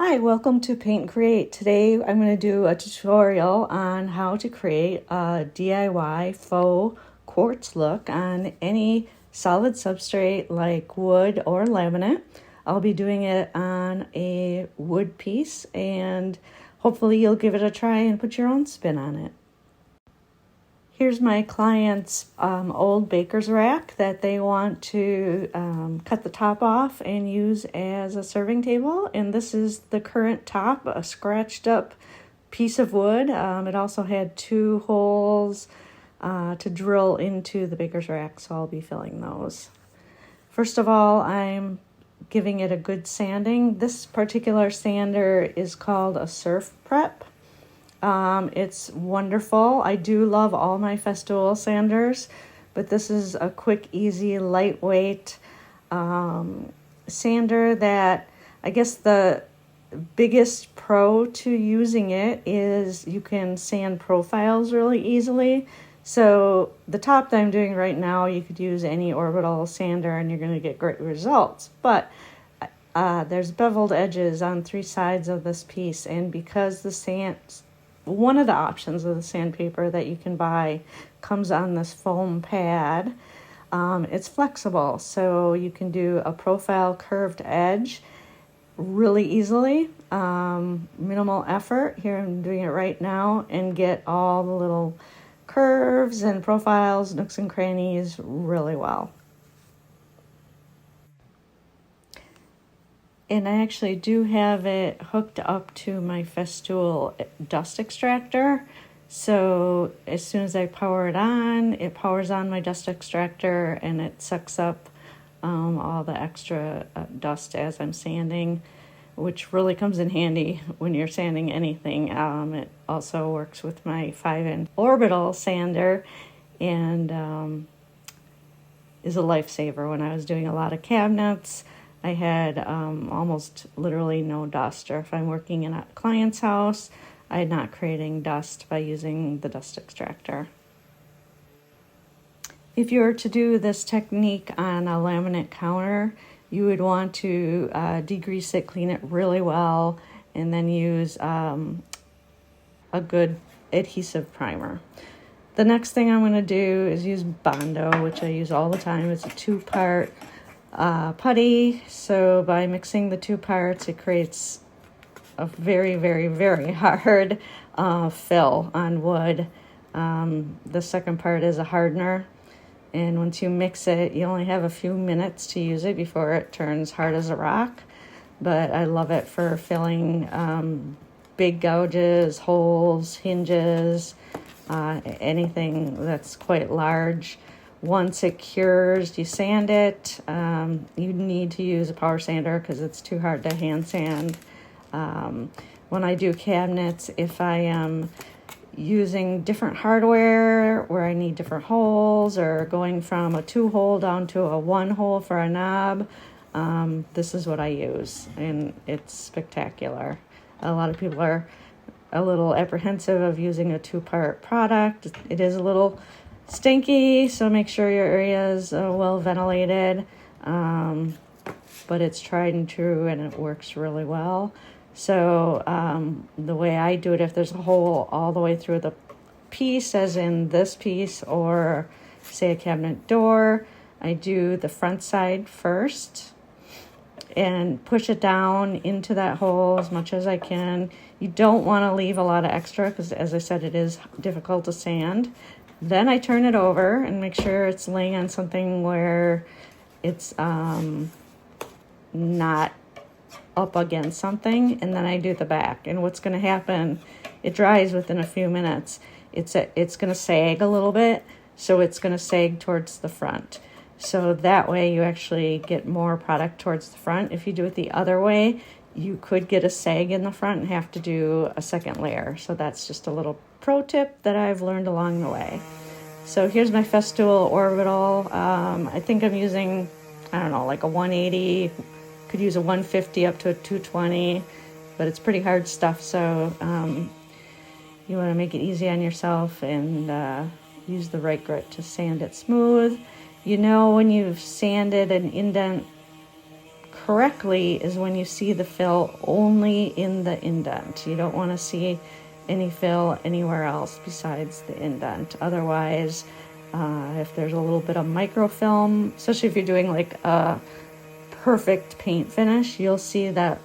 Hi, welcome to Paint and Create. Today I'm going to do a tutorial on how to create a DIY faux quartz look on any solid substrate like wood or laminate. I'll be doing it on a wood piece and hopefully you'll give it a try and put your own spin on it. Here's my client's old baker's rack that they want to cut the top off and use as a serving table. And this is the current top, a scratched up piece of wood. It also had 2 holes to drill into the baker's rack, so I'll be filling those. First of all, I'm giving it a good sanding. This particular sander is called a surf prep. It's wonderful. I do love all my Festool sanders, but this is a quick, easy, lightweight sander that I guess the biggest pro to using it is you can sand profiles really easily. So the top that I'm doing right now, you could use any orbital sander and you're going to get great results. But there's beveled edges on 3 sides of this piece, and because the one of the options of the sandpaper that you can buy comes on this foam pad. It's flexible, so you can do a profile curved edge really easily, minimal effort. Here I'm doing it right now, and get all the little curves and profiles, nooks and crannies really well. And I actually do have it hooked up to my Festool dust extractor. So as soon as I power it powers on my dust extractor and it sucks up all the extra dust as I'm sanding, which really comes in handy when you're sanding anything. It also works with my 5-inch orbital sander and is a lifesaver. When I was doing a lot of cabinets, I had almost literally no dust, or if I'm working in a client's house, I'm not creating dust by using the dust extractor. If you were to do this technique on a laminate counter, you would want to degrease it, clean it really well, and then use a good adhesive primer. The next thing I'm going to do is use Bondo, which I use all the time. It's a 2-part putty, so by mixing the 2 parts it creates a very, very, very hard fill on wood. The second part is a hardener, and once you mix it, you only have a few minutes to use it before it turns hard as a rock. But I love it for filling big gouges, holes, hinges, anything that's quite large. Once it cures, you sand it. You need to use a power sander because it's too hard to hand sand. When I do cabinets, if I am using different hardware where I need different holes, or going from a 2-hole down to a 1-hole for a knob, this is what I use, and it's spectacular. A lot of people are a little apprehensive of using a 2-part product. It is a little stinky, so make sure your area is well ventilated, but it's tried and true and it works really well. So the way I do it, if there's a hole all the way through the piece, as in this piece, or say a cabinet door, I do the front side first and push it down into that hole as much as I can. You don't want to leave a lot of extra because, as I said, it is difficult to sand. Then I turn it over and make sure it's laying on something where it's not up against something, and then I do the back. And what's going to happen, it dries within a few minutes. It's going to sag a little bit, so it's going to sag towards the front. So that way you actually get more product towards the front. If you do it the other way, you could get a sag in the front and have to do a second layer. So that's just a little pro tip that I've learned along the way. So here's my Festool orbital. I think I'm using, I don't know, like a 180. Could use a 150 up to a 220, but it's pretty hard stuff. So you want to make it easy on yourself and use the right grit to sand it smooth. You know when you've sanded an indent correctly is when you see the fill only in the indent. You don't want to see any fill anywhere else besides the indent. Otherwise, if there's a little bit of microfilm, especially if you're doing like a perfect paint finish, you'll see that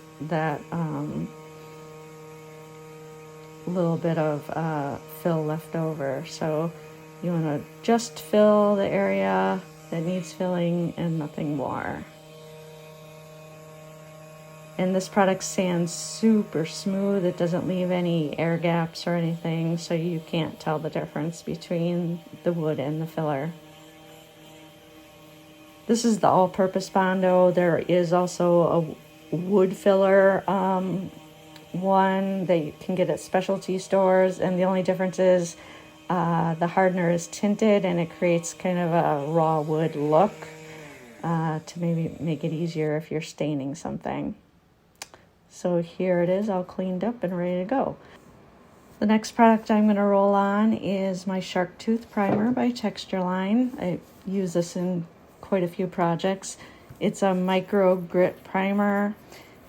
little bit of fill left over. So you want to just fill the area that needs filling and nothing more. And this product sands super smooth. It doesn't leave any air gaps or anything, so you can't tell the difference between the wood and the filler. This is the all-purpose Bondo. There is also a wood filler one that you can get at specialty stores, and the only difference is the hardener is tinted and it creates kind of a raw wood look to maybe make it easier if you're staining something. So here it is, all cleaned up and ready to go. The next product I'm going to roll on is my Shark Tooth Primer by Texture Line. I use this in quite a few projects. It's a micro grit primer,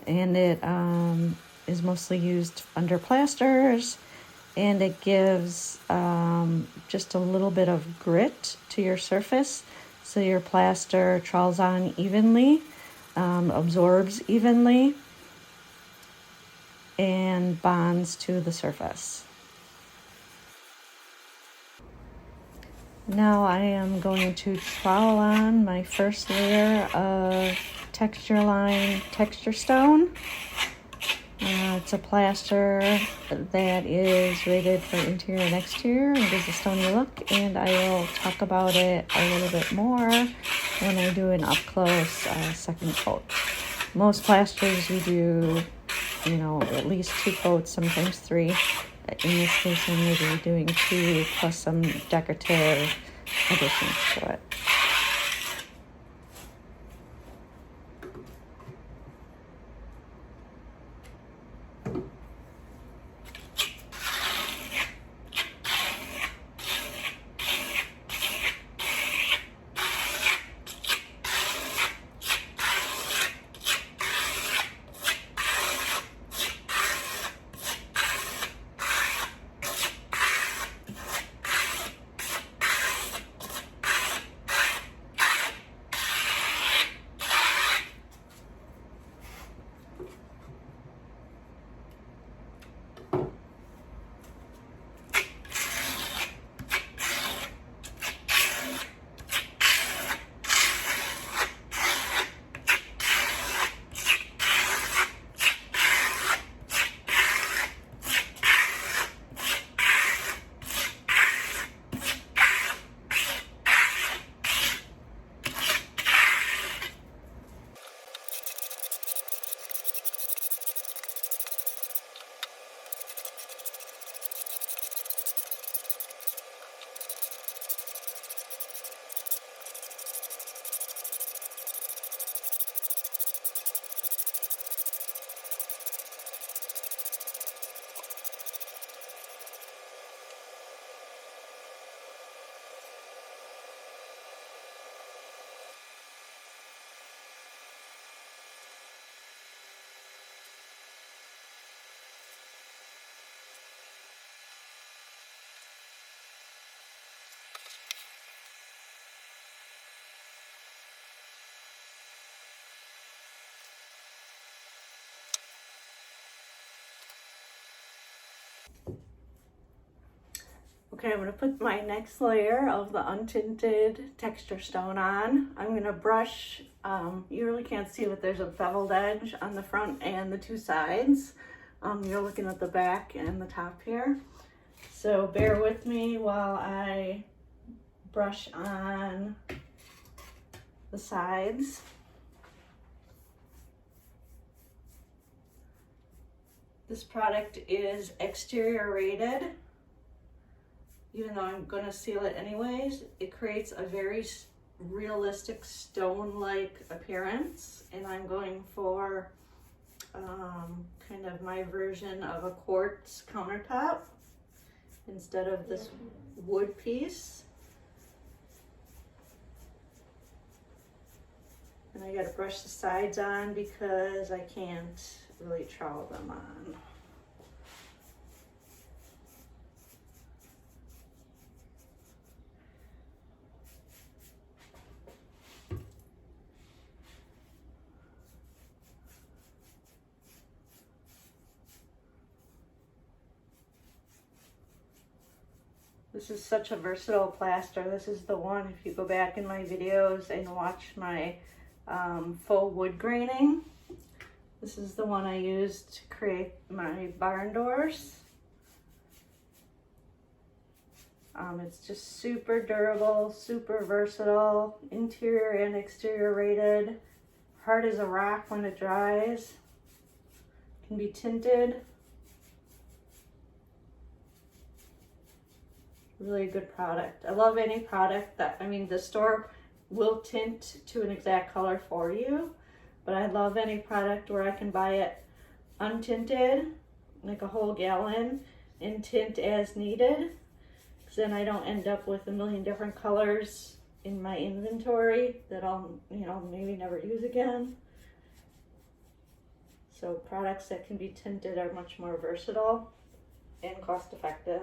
and it is mostly used under plasters, and it gives just a little bit of grit to your surface so your plaster trawls on evenly, absorbs evenly, and bonds to the surface. Now I am going to trowel on my first layer of Texture Line Texture Stone. It's a plaster that is rated for interior and exterior and gives a stony look, and I will talk about it a little bit more when I do an up-close second coat. Most plasters we do, you know, at least 2 coats, sometimes 3. In this case, I'm going to be doing 2 plus some decorative additions to it. Okay, I'm going to put my next layer of the untinted texture stone on. I'm going to brush, you really can't see, but there's a beveled edge on the front and the 2 sides. You're looking at the back and the top here. So bear with me while I brush on the sides. This product is exterior rated. Even though I'm going to seal it anyways, it creates a very realistic stone-like appearance, and I'm going for kind of my version of a quartz countertop instead of this wood piece. And I gotta brush the sides on because I can't really trowel them on. This is such a versatile plaster. This is the one, if you go back in my videos and watch my faux wood graining, this is the one I used to create my barn doors. It's just super durable, super versatile, interior and exterior rated, hard as a rock when it dries, can be tinted. Really good product. I love any product that, I mean, the store will tint to an exact color for you, but I love any product where I can buy it untinted, like a whole gallon, and tint as needed, because then I don't end up with a million different colors in my inventory that I'll, you know, maybe never use again. So products that can be tinted are much more versatile and cost effective.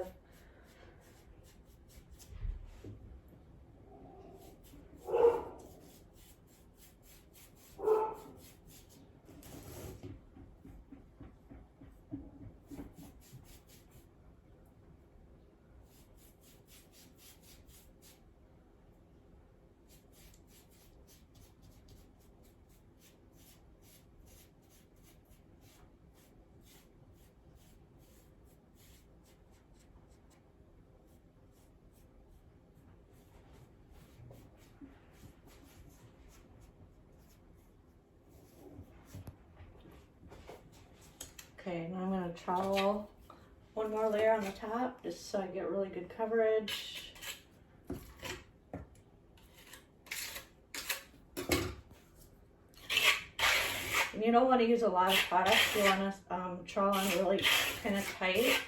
Okay, now I'm going to trowel one more layer on the top just so I get really good coverage. And you don't want to use a lot of product. You want to trowel on really kind of tight.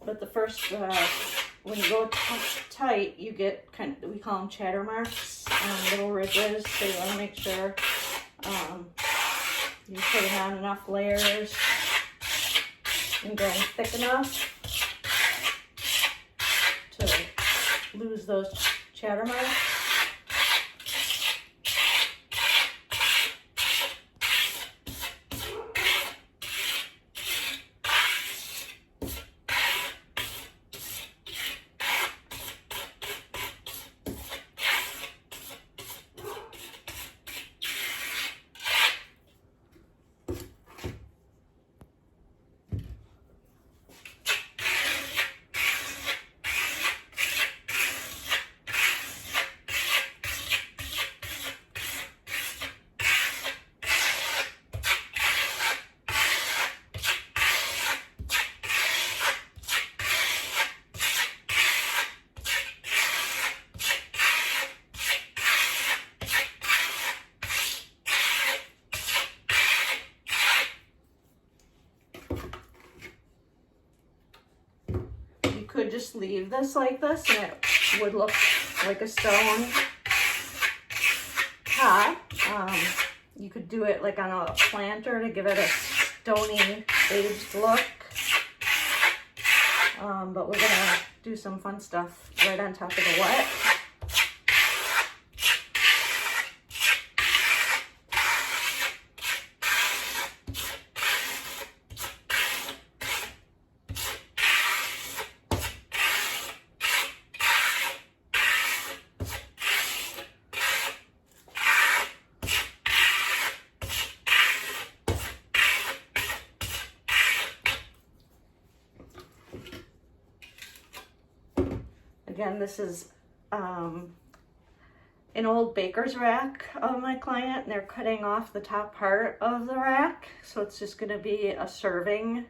But the first, when you go tight, you get kind of, we call them chatter marks, little ridges. So you want to make sure you're putting on enough layers and going thick enough to lose those chatter marks. Could just leave this like this and it would look like a stone top. You could do it like on a planter to give it a stony aged look. But we're gonna do some fun stuff right on top of the wet. Again, this is an old baker's rack of my client, and they're cutting off the top part of the rack. So it's just going to be a serving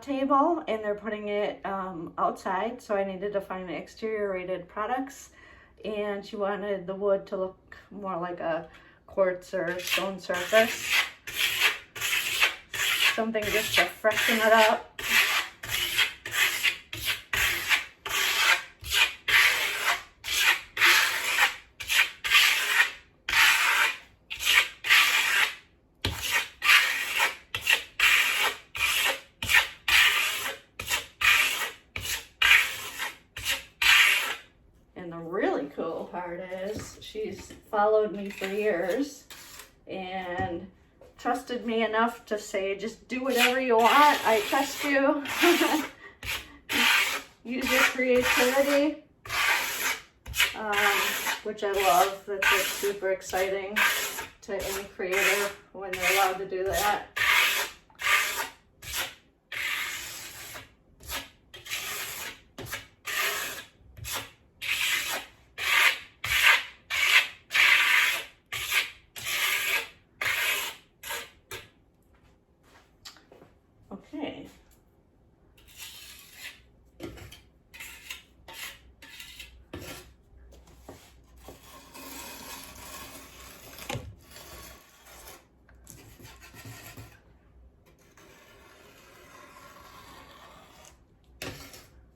table, and they're putting it outside. So I needed to find exterior rated products. and she wanted the wood to look more like a quartz or stone surface. Something just to freshen it up. And the really cool part is she's followed me for years and trusted me enough to say, just do whatever you want. I trust you. Use your creativity, which I love. That's like super exciting to any creator when they're allowed to do that. Okay.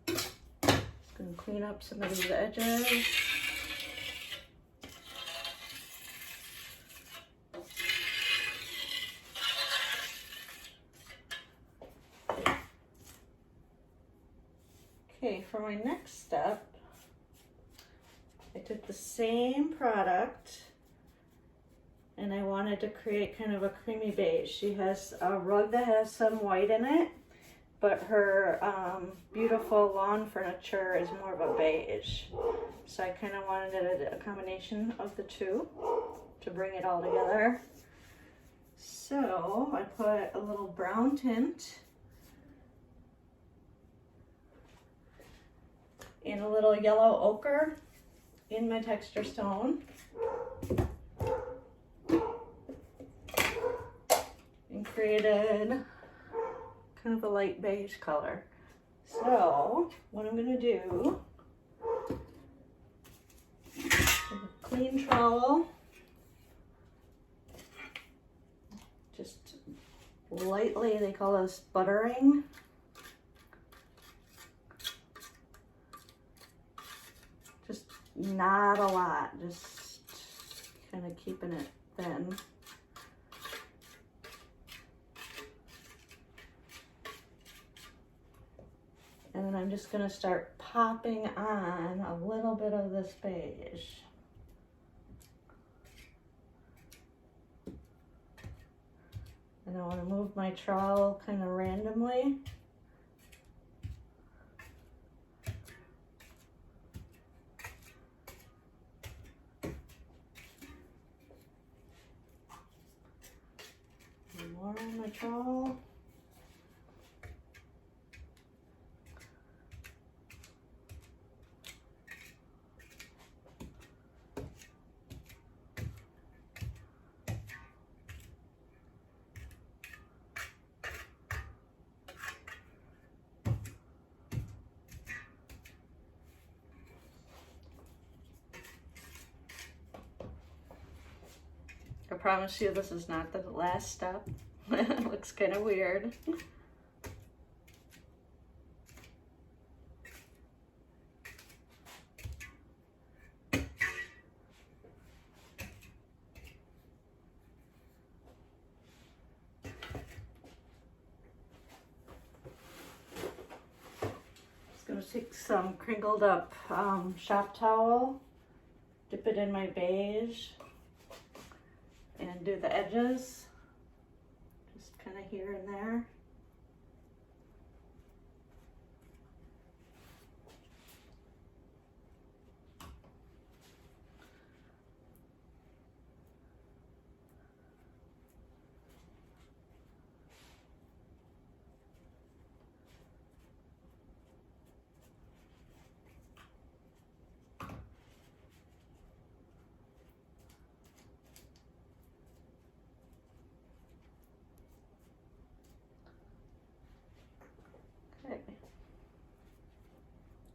Just gonna clean up some of these edges. Okay, for my next step, I took the same product and I wanted to create kind of a creamy beige. She has a rug that has some white in it, but her beautiful lawn furniture is more of a beige. So I kind of wanted a combination of the two to bring it all together. So I put a little brown tint and a little yellow ochre in my texture stone, and created kind of a light beige color. So what I'm gonna do, with a clean trowel, just lightly, they call this buttering. Just not a lot, just kind of keeping it thin. And then I'm just going to start popping on a little bit of this beige. And I want to move my trowel kind of randomly. More on my trowel. I promise you this is not the last step. It looks kind of weird. Just gonna take some crinkled up shop towel, dip it in my beige, and do the edges, just kind of here and there.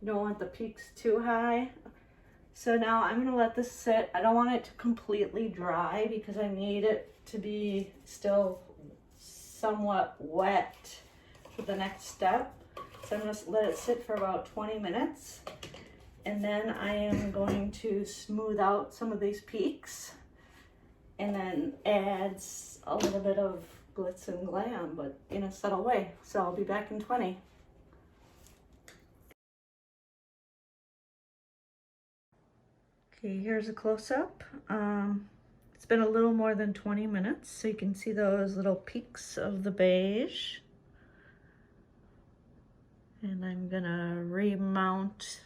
You don't want the peaks too high, So now I'm gonna let this sit. I don't want it to completely dry because I need it to be still somewhat wet for the next step. So I'm gonna let it sit for about 20 minutes. And then I am going to smooth out some of these peaks and then add a little bit of glitz and glam, but in a subtle way. So I'll be back in 20. Okay, here's a close-up. It's been a little more than 20 minutes, so you can see those little peaks of the beige. And I'm gonna remount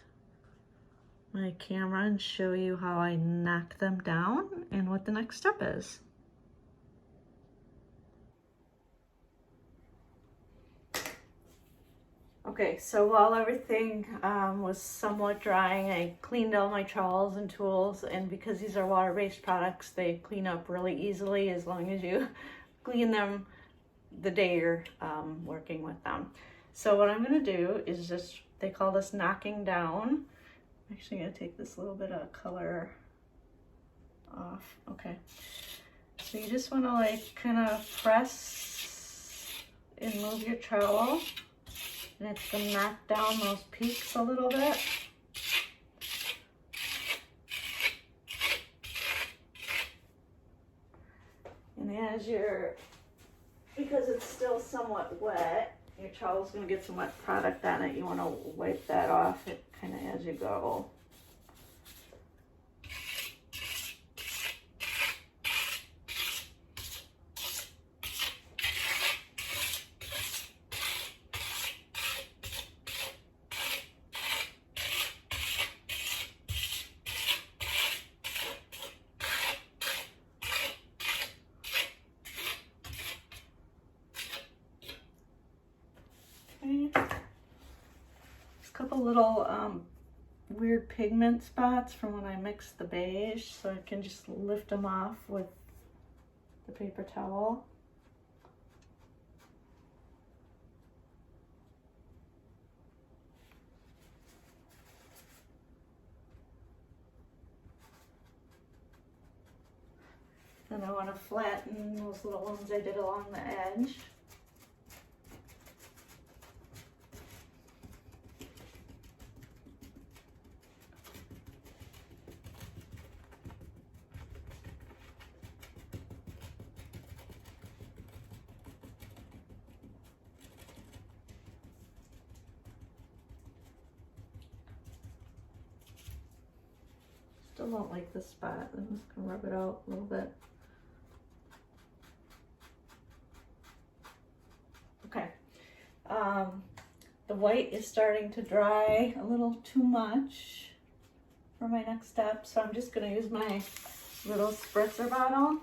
my camera and show you how I knock them down and what the next step is. Okay, so while everything was somewhat drying, I cleaned all my trowels and tools, and because these are water-based products, they clean up really easily as long as you clean them the day you're working with them. So what I'm gonna do is just, they call this knocking down. I'm actually gonna take this little bit of color off. Okay, so you just wanna like kind of press and move your trowel. And it's gonna knock down those peaks a little bit. And as because it's still somewhat wet, your trowel's gonna get some wet product on it. You wanna wipe that off kind of as you go. Just a couple little weird pigment spots from when I mixed the beige, so I can just lift them off with the paper towel. Then I want to flatten those little ones I did along the edge. Still don't like this spot. I'm just gonna rub it out a little bit. Okay. The white is starting to dry a little too much for my next step, so I'm just gonna use my little spritzer bottle.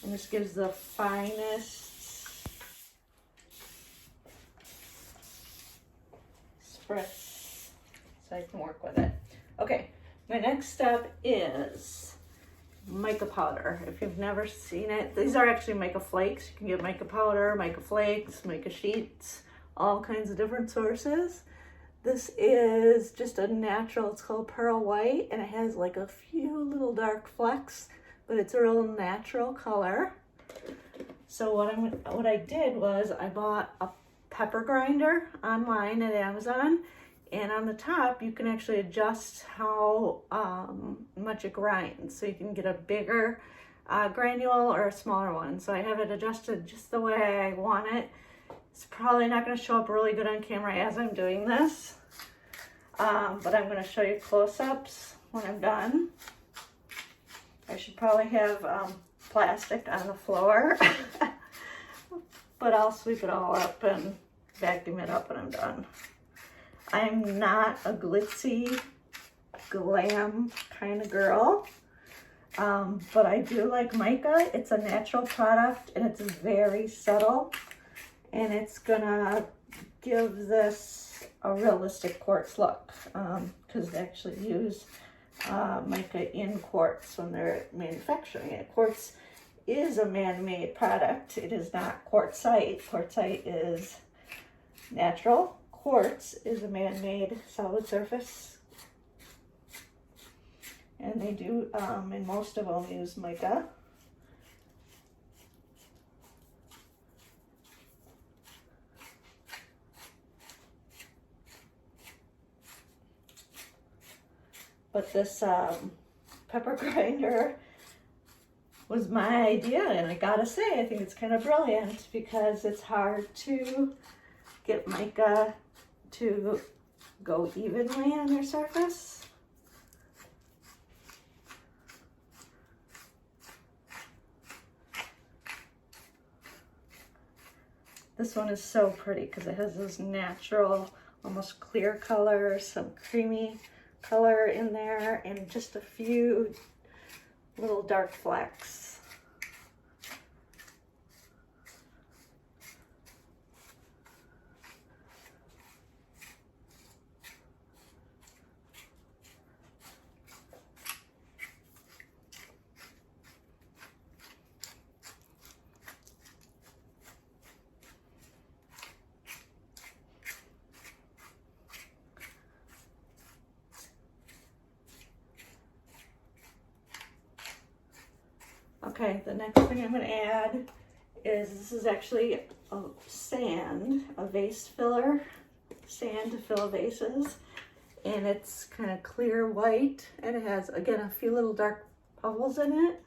And this gives the finest spritz so I can work with it. Okay, my next step is mica powder. If you've never seen it, these are actually mica flakes. You can get mica powder, mica flakes, mica sheets, all kinds of different sources. This is just a natural, it's called pearl white, and it has like a few little dark flecks, but it's a real natural color. So what I did was I bought a pepper grinder online at Amazon, and on the top you can actually adjust how much it grinds. So you can get a bigger granule or a smaller one. So I have it adjusted just the way I want it. It's probably not going to show up really good on camera as I'm doing this, but I'm going to show you close-ups when I'm done. I should probably have plastic on the floor, but I'll sweep it all up and vacuum it up when I'm done. I'm not a glitzy, glam kind of girl, but I do like mica. It's a natural product and it's very subtle, and it's gonna give this a realistic quartz look, because they actually use mica in quartz when they're manufacturing it. Quartz is a man-made product. It is not quartzite. Quartzite is natural. Quartz is a man-made solid surface And they do, and most of them use mica. But this pepper grinder was my idea, and I gotta say, I think it's kind of brilliant because it's hard to get mica to go evenly on your surface. This one is so pretty because it has this natural, almost clear color, some creamy color in there, and just a few little dark flecks. Okay, the next thing I'm going to add is, this is actually a sand, a vase filler, sand to fill vases, and it's kind of clear white, and it has, again, a few little dark bubbles in it,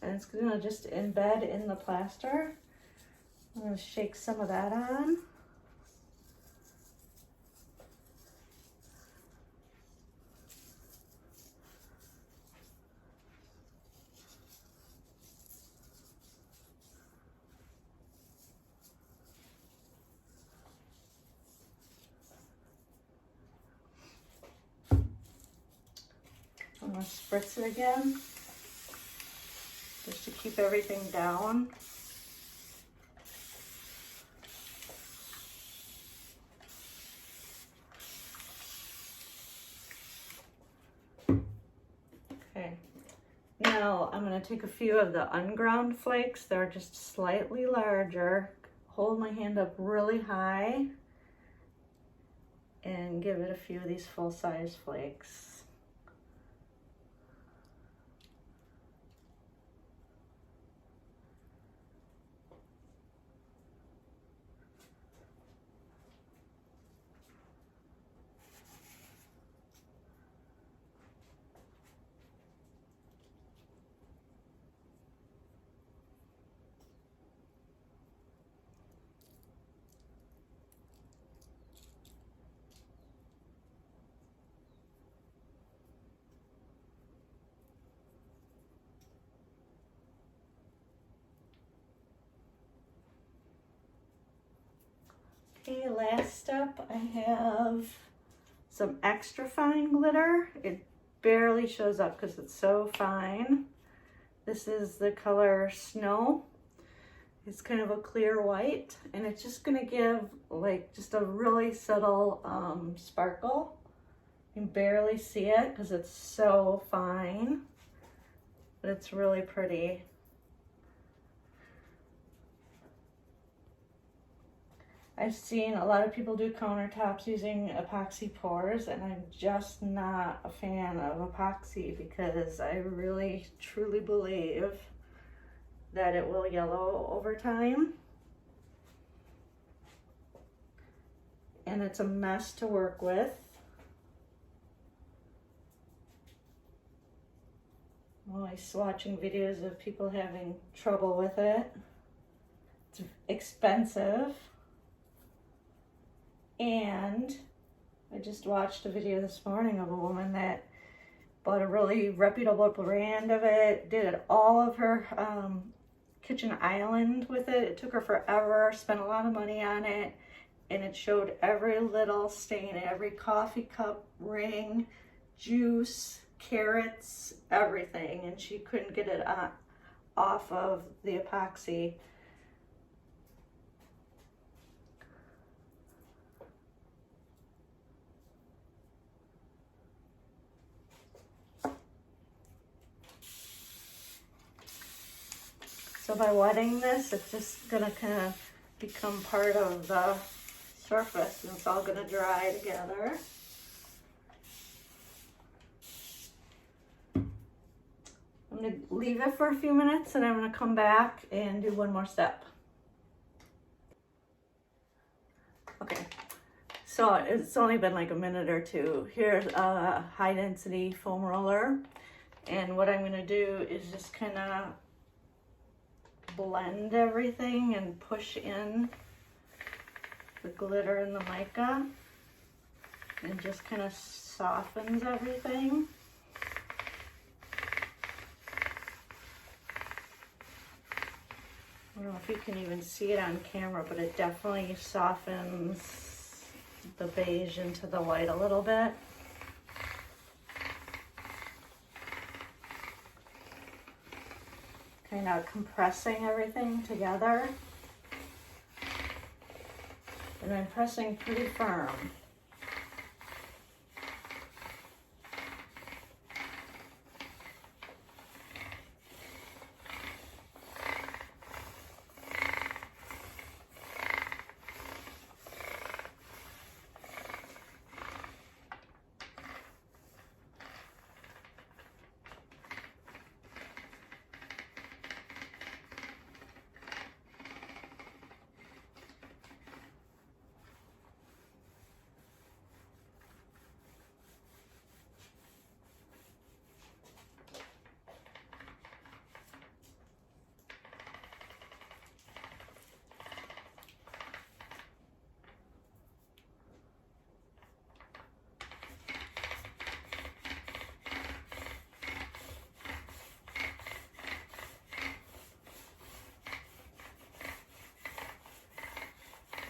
and it's going to just embed in the plaster. I'm going to shake some of that on. I'm going to spritz it again, just to keep everything down. Okay, now I'm going to take a few of the unground flakes. They're just slightly larger. Hold my hand up really high and give it a few of these full-size flakes. Okay, last step, I have some extra fine glitter. It barely shows up because it's so fine. This is the color Snow. It's kind of a clear white, and it's just gonna give like just a really subtle sparkle. You can barely see it because it's so fine, but it's really pretty. I've seen a lot of people do countertops using epoxy pours, and I'm just not a fan of epoxy because I really truly believe that it will yellow over time. And it's a mess to work with. I'm always watching videos of people having trouble with it. It's expensive. And I just watched a video this morning of a woman that bought a really reputable brand of it, did it all of her kitchen island with it. It took her forever, spent a lot of money on it, and it showed every little stain, every coffee cup, ring, juice, carrots, everything, and she couldn't get it off of the epoxy. So by wetting this, it's just gonna kind of become part of the surface, and it's all gonna dry together. I'm gonna leave it for a few minutes and I'm gonna come back and do one more step. Okay, so it's only been like a minute or two. Here's a high density foam roller. And what I'm gonna do is just kind of blend everything and push in the glitter and the mica. And just kind of softens everything. I don't know if you can even see it on camera, but it definitely softens the beige into the white a little bit. Kind of compressing everything together. And I'm pressing pretty firm.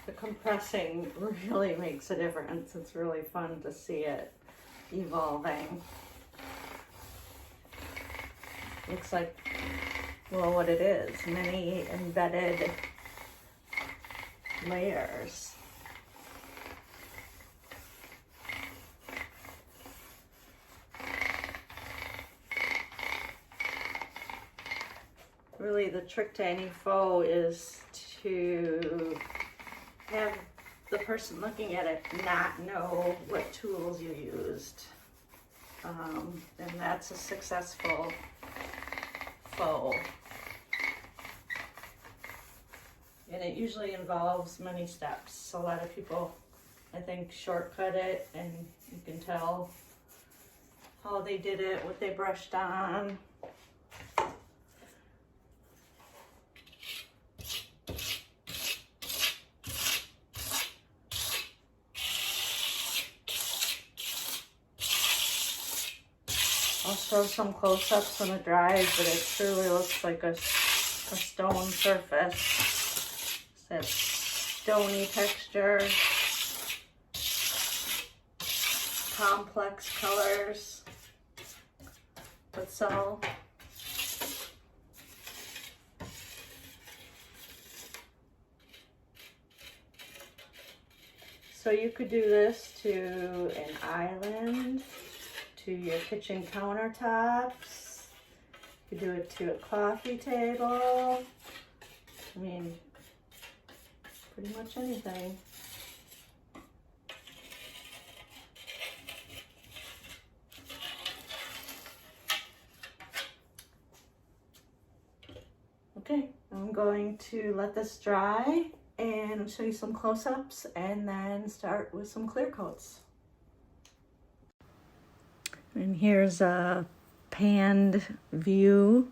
The compressing really makes a difference. It's really fun to see it evolving. Looks like, well, what it is, many embedded layers. Really, the trick to any faux is to have the person looking at it not know what tools you used. And that's a successful faux. And it usually involves many steps. A lot of people, I think, shortcut it, and you can tell how they did it, what they brushed on. I'll show some close-ups when it dries, but it truly looks like a stone surface. It's that stony texture, complex colors, but subtle. So you could do this to an island, to your kitchen countertops. You could do it to a coffee table. I mean, pretty much anything. Okay, I'm going to let this dry and show you some close-ups and then start with some clear coats. And here's a panned view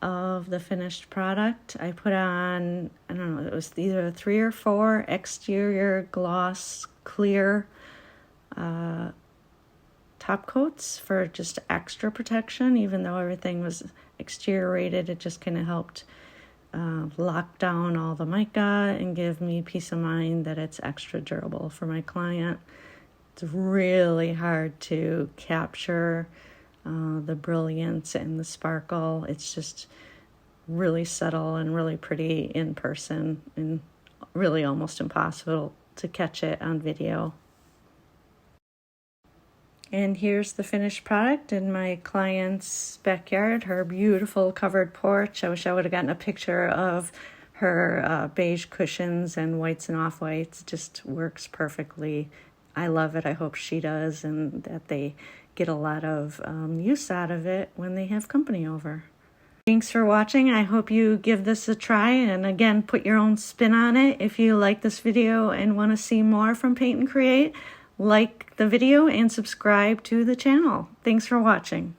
of the finished product. I put on, I don't know, it was either 3 or 4 exterior gloss clear top coats for just extra protection. Even though everything was exterior rated, it just kind of helped lock down all the mica and give me peace of mind that it's extra durable for my client. It's really hard to capture the brilliance and the sparkle. It's just really subtle and really pretty in person, and really almost impossible to catch it on video. And here's the finished product in my client's backyard, her beautiful covered porch. I wish I would have gotten a picture of her beige cushions and whites and off-whites. It just works perfectly. I love it. I hope she does, and that they get a lot of use out of it when they have company over. Thanks for watching. I hope you give this a try, and again, put your own spin on it. If you like this video and want to see more from Paint and Create, like the video and subscribe to the channel. Thanks for watching.